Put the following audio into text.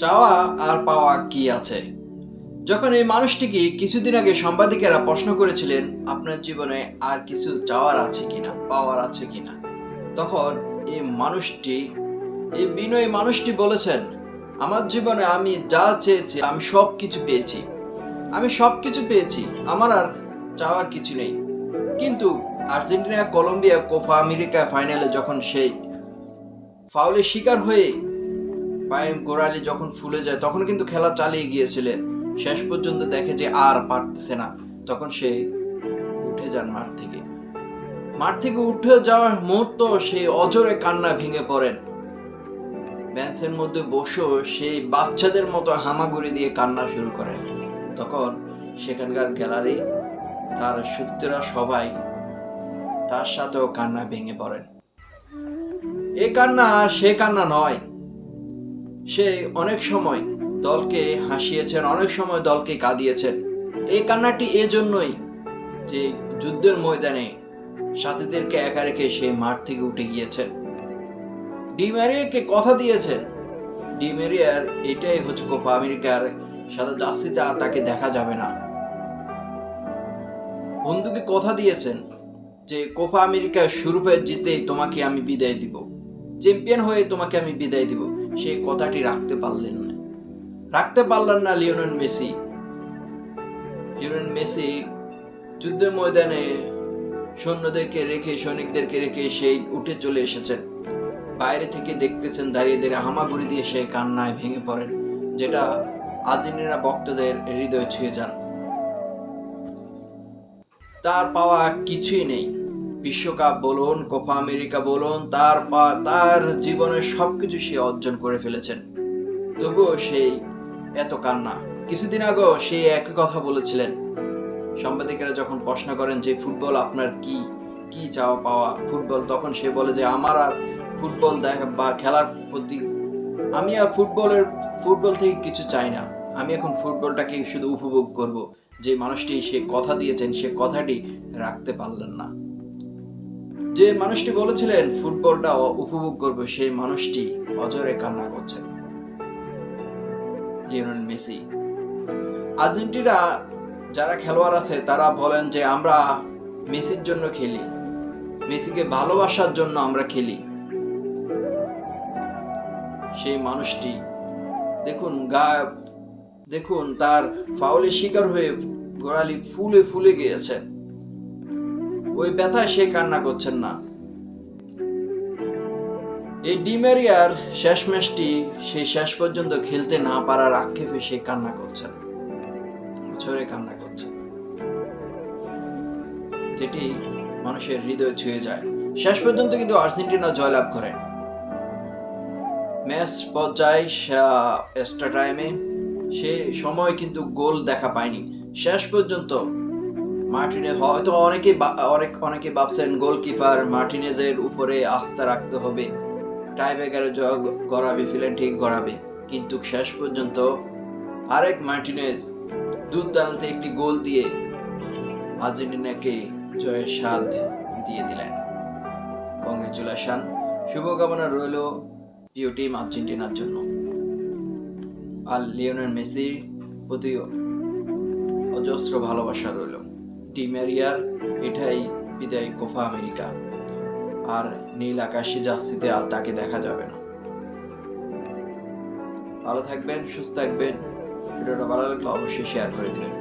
চাওয়া আর পাওয়া কি আছে? যখন এই মানুষটিকে কিছুদিন আগে সাংবাদিকেরা প্রশ্ন করেছিলেন আপনার জীবনে আর কিছু চাওয়ার আছে কিনা, পাওয়ার আছে কিনা, তখন এই মানুষটি, এই বিনয়ী মানুষটি বলেছেন, আমার জীবনে আমি যা চেয়েছি আমি সবকিছু পেয়েছি। আমি সবকিছু পেয়েছি, আমার আর চাওয়ার কিছু নেই। কিন্তু আর্জেন্টিনা কলম্বিয়া কোপা আমেরিকা ফাইনালে যখন সেই ফাউলের শিকার হয়ে পায়ে গোড়ালি যখন ফুলে যায় তখন কিন্তু খেলা চালিয়ে গিয়েছিলেন। শেষ পর্যন্ত দেখে যে আর পারতেছে না, তখন সে উঠে যান মাঠ থেকে উঠে যাওয়ার মুহূর্ত সেই অজরে কান্না ভেঙে পড়েন। বেঞ্চের মধ্যে বসে সেই বাচ্চাদের মতো হামাগুড়ি দিয়ে কান্না শুরু করেন। তখন সেখানকার গ্যালারি, তার সত্যিরা সবাই তার সাথেও কান্না ভেঙে পড়েন। এই কান্না সে কান্না নয়, সে অনেক সময় দলকে হাসিয়েছেন, অনেক সময় দলকে কাঁদিয়েছেন। এই কান্নাটি এজন্যই যে যুদ্ধের ময়দানে সাথীদেরকে একা রেখে সে মাঠ থেকে উঠে গিয়েছেন। ডি ম্যারিয়াকে কথা দিয়েছেন, ডি ম্যারিয়ার এটাই হচ্ছে কোপা আমেরিকার সাদা জার্সিতে আর তাকে দেখা যাবে না। বন্ধুকে কথা দিয়েছেন যে কোপা আমেরিকা শুরুতে জিতেই তোমাকে আমি বিদায় দিব, চ্যাম্পিয়ন হয়ে তোমাকে আমি বিদায় দিব। সেই কথাটি রাখতে পারলেন না লিওনেল মেসি যুদ্ধের ময়দানে সৈনিকদেরকে রেখে সেই উঠে চলে এসেছেন। বাইরে থেকে দেখতেছেন দাঁড়িয়ে হামাগুড়ি দিয়ে সেই কান্নায় ভেঙে পড়েন, যেটা আর্জেন্টিনা ভক্তদের হৃদয় ছুঁয়ে যান। তার পাওয়া কিছুই নেই, বিশ্বকাপ বলুন, কোপা আমেরিকা বলুন, তার জীবনের সবকিছু সে অর্জন করে ফেলেছেন। তবুও সেই এত কান্না। কিছুদিন আগেও সেই একই কথা বলেছিলেন। সাংবাদিকেরা যখন প্রশ্ন করেন যে ফুটবল আপনার কি চাওয়া পাওয়া ফুটবল, তখন সে বলে যে আমার আর ফুটবল দেখা বা খেলার প্রতি, আমি আর ফুটবল থেকে কিছু চাই না, আমি এখন ফুটবলটাকে শুধু উপভোগ করব। যে মানুষটি সে কথা দিয়েছেন সে কথাটি রাখতে পারলেন না। যে মানুষটি বলেছিলেন ফুটবলটা উপভোগ করব, সেই মানুষটি অজরে কান্না করছেন, লিওনেল মেসি। আর্জেন্টিনা যারা খেলোয়াড় আছে তারা বলেন যে আমরা মেসির জন্য খেলি, মেসিকে ভালোবাসার জন্য আমরা খেলি। সেই মানুষটি দেখুন তার ফাউলের শিকার হয়ে গোড়ালি ফুলে গিয়েছে, ওই ব্যথায় সে কান্না করছেন না। এই ডি ম্যারিয়ার শেষ ম্যাচটি সে শেষ পর্যন্ত খেলতে না পারার আক্ষেপে সে কান্না করছেন, যেটি মানুষের হৃদয় ছুঁয়ে যায়। শেষ পর্যন্ত কিন্তু আর্জেন্টিনা জয়লাভ করে। ম্যাচ পর্যায়ে এক্সট্রা টাইমে সে সময় কিন্তু গোল দেখা পায়নি। শেষ পর্যন্ত মার্টিনেজ, হয়তো অনেকে ভাবছেন গোলকিপার মার্টিনেজের উপরে আস্থা রাখতে হবে, টাইব্রেকারে গড়াবে, ফিলেন্টি গড়াবে, কিন্তু শেষ পর্যন্ত আরেক মার্টিনেজ দুর্দান্ত একটি গোল দিয়ে আর্জেন্টিনাকে জয়ের স্বাদ দিয়ে দিলেন। কংগ্রেচুলেশন, শুভকামনা রইল প্রিয় টিম আর্জেন্টিনার জন্য। আর লিওনেল মেসির প্রতি অজস্র ভালোবাসা রইল। ডি ম্যারিয়ার এটাই বিদায় কোপা আমেরিকা, আর নীল আকাশী জার্সিতে আর তাকে দেখা যাবে না। ভালো থাকবেন, সুস্থ থাকবেন। ভিডিওটা ভালো লাগলে অবশ্যই শেয়ার করে দিবেন।